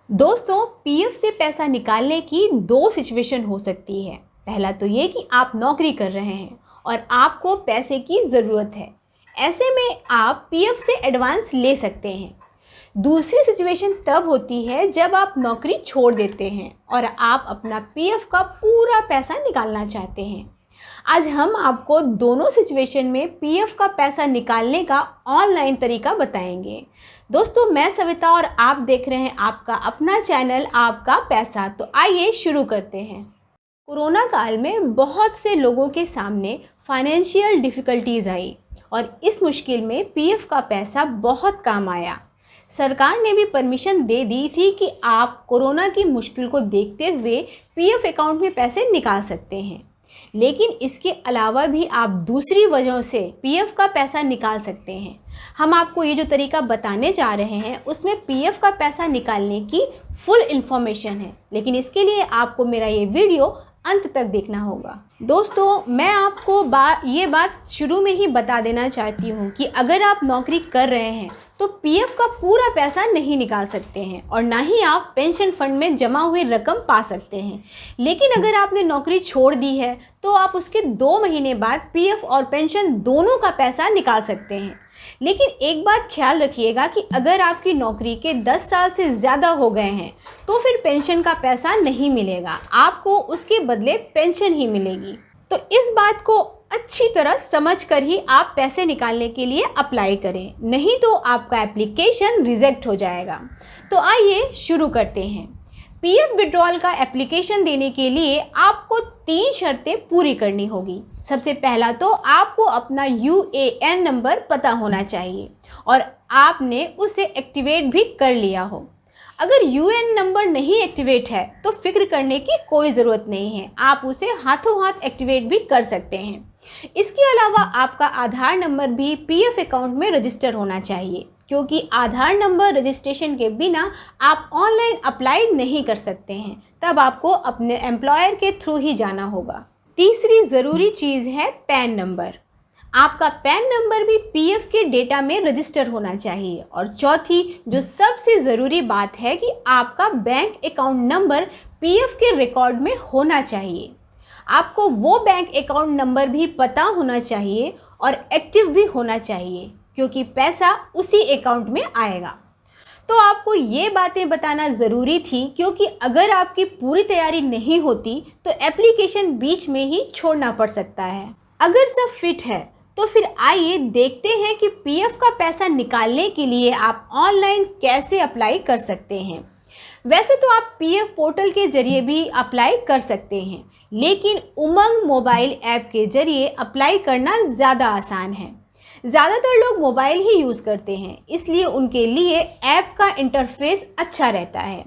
दोस्तों, पीएफ से पैसा निकालने की दो सिचुएशन हो सकती है। पहला तो ये कि आप नौकरी कर रहे हैं और आपको पैसे की ज़रूरत है। ऐसे में आप पीएफ से एडवांस ले सकते हैं। दूसरी सिचुएशन तब होती है जब आप नौकरी छोड़ देते हैं और आप अपना पीएफ का पूरा पैसा निकालना चाहते हैं। आज हम आपको दोनों सिचुएशन में पीएफ का पैसा निकालने का ऑनलाइन तरीका बताएंगे। दोस्तों, मैं सविता और आप देख रहे हैं आपका अपना चैनल आपका पैसा। तो आइए शुरू करते हैं। कोरोना काल में बहुत से लोगों के सामने फाइनेंशियल डिफ़िकल्टीज़ आई और इस मुश्किल में पीएफ का पैसा बहुत काम आया। सरकार ने भी परमिशन दे दी थी कि आप कोरोना की मुश्किल को देखते हुए पीएफ अकाउंट में पैसे निकाल सकते हैं। लेकिन इसके अलावा भी आप दूसरी वजहों से पीएफ का पैसा निकाल सकते हैं। हम आपको ये जो तरीका बताने जा रहे हैं उसमें पीएफ का पैसा निकालने की फुल इन्फॉर्मेशन है, लेकिन इसके लिए आपको मेरा ये वीडियो अंत तक देखना होगा। दोस्तों, मैं आपको ये बात शुरू में ही बता देना चाहती हूँ कि अगर आप नौकरी कर रहे हैं तो पीएफ का पूरा पैसा नहीं निकाल सकते हैं और ना ही आप पेंशन फंड में जमा हुई रकम पा सकते हैं। लेकिन अगर आपने नौकरी छोड़ दी है तो आप उसके 2 महीने बाद पीएफ और पेंशन दोनों का पैसा निकाल सकते हैं। लेकिन एक बात ख्याल रखिएगा कि अगर आपकी नौकरी के 10 साल से ज़्यादा हो गए हैं तो फिर पेंशन का पैसा नहीं मिलेगा, आपको उसके बदले पेंशन ही मिलेगी। तो इस बात को अच्छी तरह समझकर ही आप पैसे निकालने के लिए अप्लाई करें, नहीं तो आपका एप्लीकेशन रिजेक्ट हो जाएगा। तो आइए शुरू करते हैं। पीएफ विड्रॉल का एप्लीकेशन देने के लिए आपको 3 शर्तें पूरी करनी होगी। सबसे पहला तो आपको अपना यूएएन नंबर पता होना चाहिए और आपने उसे एक्टिवेट भी कर लिया हो। अगर यूएएन नंबर नहीं एक्टिवेट है तो फिक्र करने की कोई ज़रूरत नहीं है, आप उसे हाथों हाथ एक्टिवेट भी कर सकते हैं। इसके अलावा आपका आधार नंबर भी पीएफ अकाउंट में रजिस्टर होना चाहिए, क्योंकि आधार नंबर रजिस्ट्रेशन के बिना आप ऑनलाइन अप्लाई नहीं कर सकते हैं। तब आपको अपने एम्प्लॉयर के थ्रू ही जाना होगा। तीसरी ज़रूरी चीज़ है पैन नंबर। आपका पैन नंबर भी पीएफ के डेटा में रजिस्टर होना चाहिए। और चौथी जो सबसे ज़रूरी बात है कि आपका बैंक अकाउंट नंबर पीएफ के रिकॉर्ड में होना चाहिए। आपको वो बैंक अकाउंट नंबर भी पता होना चाहिए और एक्टिव भी होना चाहिए, क्योंकि पैसा उसी अकाउंट में आएगा। तो आपको ये बातें बताना ज़रूरी थी, क्योंकि अगर आपकी पूरी तैयारी नहीं होती तो एप्लीकेशन बीच में ही छोड़ना पड़ सकता है। अगर सब फिट है तो फिर आइए देखते हैं कि पीएफ का पैसा निकालने के लिए आप ऑनलाइन कैसे अप्लाई कर सकते हैं। वैसे तो आप पीएफ पोर्टल के जरिए भी अप्लाई कर सकते हैं, लेकिन उमंग मोबाइल ऐप के जरिए अप्लाई करना ज़्यादा आसान है। ज़्यादातर लोग मोबाइल ही यूज़ करते हैं, इसलिए उनके लिए ऐप का इंटरफेस अच्छा रहता है।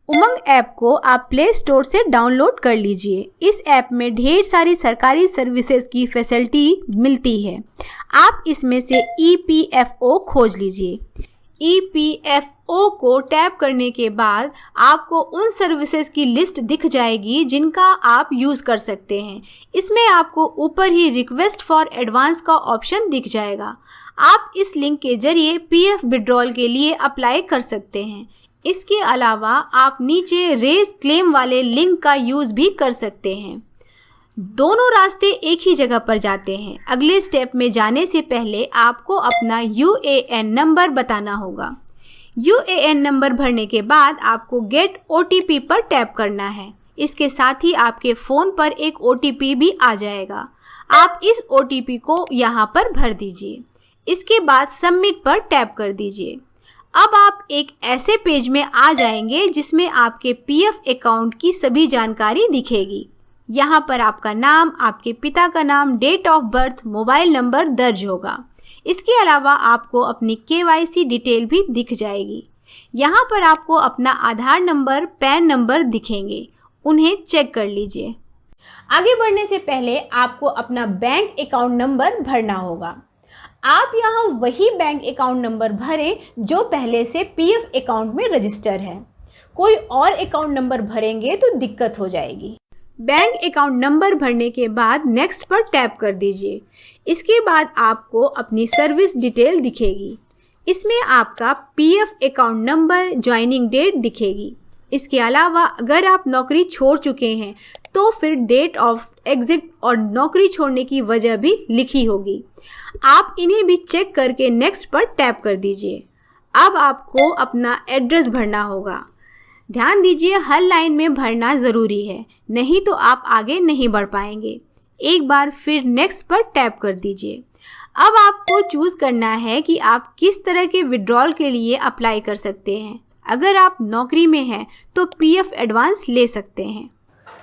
उमंग ऐप को आप प्ले स्टोर से डाउनलोड कर लीजिए। इस ऐप में ढेर सारी सरकारी सर्विसेज की फैसिलिटी मिलती है। आप इसमें से ईपीएफओ खोज लीजिए। ईपीएफओ को टैप करने के बाद आपको उन सर्विसेज की लिस्ट दिख जाएगी जिनका आप यूज़ कर सकते हैं। इसमें आपको ऊपर ही रिक्वेस्ट फॉर एडवांस का ऑप्शन दिख जाएगा। आप इस लिंक के जरिए पीएफ विड्रॉल के लिए अप्लाई कर सकते हैं। इसके अलावा आप नीचे रेज क्लेम वाले लिंक का यूज़ भी कर सकते हैं। दोनों रास्ते एक ही जगह पर जाते हैं। अगले स्टेप में जाने से पहले आपको अपना यूएएन नंबर बताना होगा। यूएएन नंबर भरने के बाद आपको गेट ओटीपी पर टैप करना है। इसके साथ ही आपके फ़ोन पर एक ओटीपी भी आ जाएगा। आप इस ओटीपी को यहाँ पर भर दीजिए। इसके बाद सबमिट पर टैप कर दीजिए। अब आप एक ऐसे पेज में आ जाएंगे जिसमें आपके पीएफ अकाउंट की सभी जानकारी दिखेगी। यहाँ पर आपका नाम, आपके पिता का नाम, date of birth, mobile number दर्ज होगा। इसके अलावा आपको अपनी केवाईसी डिटेल भी दिख जाएगी। यहाँ पर आपको अपना आधार नंबर, पैन नंबर दिखेंगे, उन्हें चेक कर लीजिए। आगे बढ़ने से पहले आपको अपना बैंक अकाउंट नंबर भरना होगा। आप यहाँ वही बैंक अकाउंट नंबर भरें जो पहले से पीएफ अकाउंट में रजिस्टर है। कोई और अकाउंट नंबर भरेंगे तो दिक्कत हो जाएगी। बैंक अकाउंट नंबर भरने के बाद नेक्स्ट पर टैप कर दीजिए। इसके बाद आपको अपनी सर्विस डिटेल दिखेगी। इसमें आपका PF account number, joining date दिखेगी। इसके अलावा अगर आप नौकरी छोड़ चुके हैं तो फिर डेट ऑफ एग्जिट और नौकरी छोड़ने की वजह भी लिखी होगी। आप इन्हें भी चेक करके नेक्स्ट पर टैप कर दीजिए। अब आपको अपना एड्रेस भरना होगा। ध्यान दीजिए, हर लाइन में भरना ज़रूरी है, नहीं तो आप आगे नहीं बढ़ पाएंगे। एक बार फिर नेक्स्ट पर टैप कर दीजिए। अब आपको चूज़ करना है कि आप किस तरह के विड्रॉल के लिए अप्लाई कर सकते हैं। अगर आप नौकरी में हैं तो पीएफ एडवांस ले सकते हैं।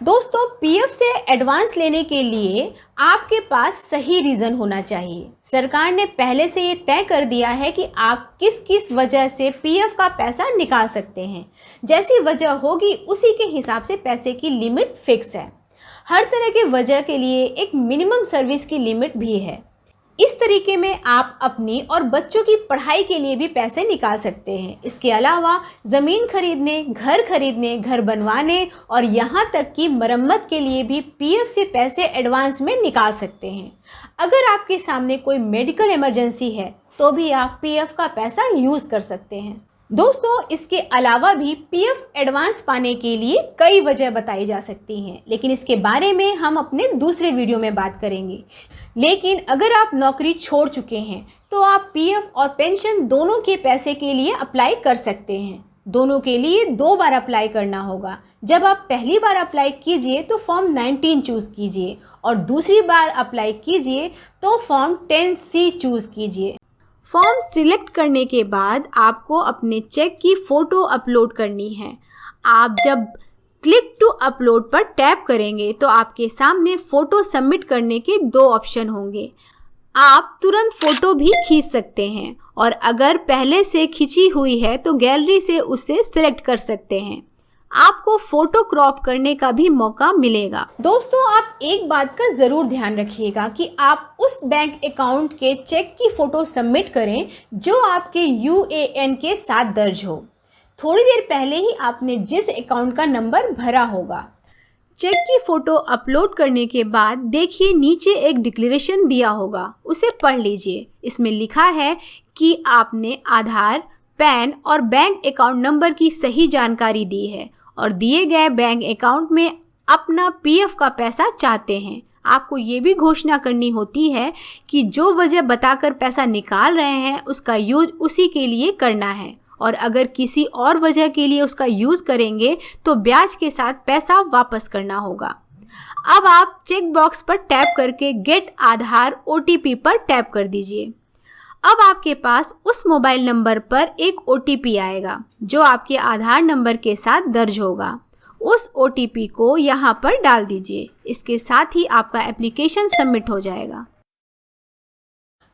दोस्तों, पीएफ से एडवांस लेने के लिए आपके पास सही रीज़न होना चाहिए। सरकार ने पहले से ये तय कर दिया है कि आप किस किस वजह से पीएफ का पैसा निकाल सकते हैं। जैसी वजह होगी उसी के हिसाब से पैसे की लिमिट फिक्स है। हर तरह के वजह के लिए एक मिनिमम सर्विस की लिमिट भी है। इस तरीके में आप अपनी और बच्चों की पढ़ाई के लिए भी पैसे निकाल सकते हैं। इसके अलावा ज़मीन खरीदने, घर बनवाने और यहाँ तक कि मरम्मत के लिए भी पीएफ से पैसे एडवांस में निकाल सकते हैं। अगर आपके सामने कोई मेडिकल इमरजेंसी है तो भी आप पीएफ का पैसा यूज़ कर सकते हैं। दोस्तों, इसके अलावा भी पीएफ एडवांस पाने के लिए कई वजह बताई जा सकती हैं, लेकिन इसके बारे में हम अपने दूसरे वीडियो में बात करेंगे। लेकिन अगर आप नौकरी छोड़ चुके हैं तो आप पीएफ और पेंशन दोनों के पैसे के लिए अप्लाई कर सकते हैं। दोनों के लिए 2 बार अप्लाई करना होगा। जब आप पहली बार अप्लाई कीजिए तो फॉर्म 19 चूज़ कीजिए और दूसरी बार अप्लाई कीजिए तो फॉर्म 10C चूज़ कीजिए। फॉर्म सिलेक्ट करने के बाद आपको अपने चेक की फ़ोटो अपलोड करनी है। आप जब क्लिक टू अपलोड पर टैप करेंगे तो आपके सामने फ़ोटो सबमिट करने के 2 ऑप्शन होंगे। आप तुरंत फ़ोटो भी खींच सकते हैं और अगर पहले से खींची हुई है तो गैलरी से उसे सिलेक्ट कर सकते हैं। आपको फ़ोटो क्रॉप करने का भी मौका मिलेगा। दोस्तों, आप एक बात का ज़रूर ध्यान रखिएगा कि आप उस बैंक अकाउंट के चेक की फ़ोटो सबमिट करें जो आपके यूएएन के साथ दर्ज हो। थोड़ी देर पहले ही आपने जिस अकाउंट का नंबर भरा होगा। चेक की फ़ोटो अपलोड करने के बाद देखिए नीचे एक डिक्लेरेशन दिया होगा, उसे पढ़ लीजिए। इसमें लिखा है कि आपने आधार, पैन और बैंक अकाउंट नंबर की सही जानकारी दी है और दिए गए बैंक अकाउंट में अपना पीएफ का पैसा चाहते हैं। आपको ये भी घोषणा करनी होती है कि जो वजह बताकर पैसा निकाल रहे हैं उसका यूज उसी के लिए करना है और अगर किसी और वजह के लिए उसका यूज़ करेंगे तो ब्याज के साथ पैसा वापस करना होगा। अब आप चेक बॉक्स पर टैप करके गेट आधार OTP पर टैप कर दीजिए। अब आपके पास उस मोबाइल नंबर पर एक OTP आएगा जो आपके आधार नंबर के साथ दर्ज होगा। उस OTP को यहाँ पर डाल दीजिए। इसके साथ ही आपका एप्लीकेशन सबमिट हो जाएगा।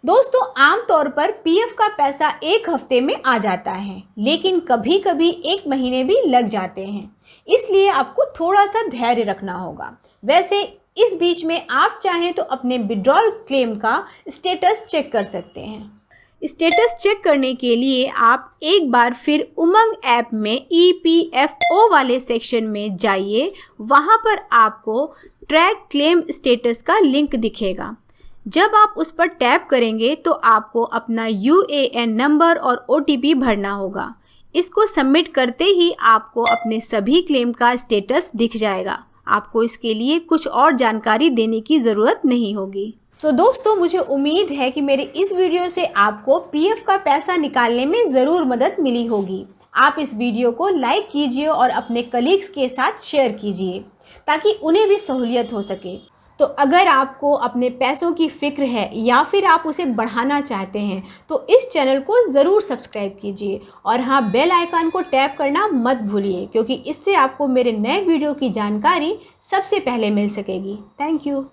दोस्तों, आमतौर पर पीएफ का पैसा 1 हफ्ते में आ जाता है, लेकिन कभी कभी 1 महीने भी लग जाते हैं। इसलिए आपको थोड़ा सा धैर्य रखना होगा। वैसे इस बीच में आप चाहें तो अपने विड्रॉल क्लेम का स्टेटस चेक कर सकते हैं। स्टेटस चेक करने के लिए आप एक बार फिर उमंग ऐप में EPFO वाले सेक्शन में जाइए। वहाँ पर आपको ट्रैक क्लेम स्टेटस का लिंक दिखेगा। जब आप उस पर टैप करेंगे तो आपको अपना UAN नंबर और OTP भरना होगा। इसको सबमिट करते ही आपको अपने सभी क्लेम का स्टेटस दिख जाएगा। आपको इसके लिए कुछ और जानकारी देने की ज़रूरत नहीं होगी। तो दोस्तों, मुझे उम्मीद है कि मेरे इस वीडियो से आपको पीएफ का पैसा निकालने में ज़रूर मदद मिली होगी। आप इस वीडियो को लाइक कीजिए और अपने कलीग्स के साथ शेयर कीजिए ताकि उन्हें भी सहूलियत हो सके। तो अगर आपको अपने पैसों की फ़िक्र है या फिर आप उसे बढ़ाना चाहते हैं तो इस चैनल को ज़रूर सब्सक्राइब कीजिए और हाँ, बेल आइकन को टैप करना मत भूलिए क्योंकि इससे आपको मेरे नए वीडियो की जानकारी सबसे पहले मिल सकेगी। Thank you.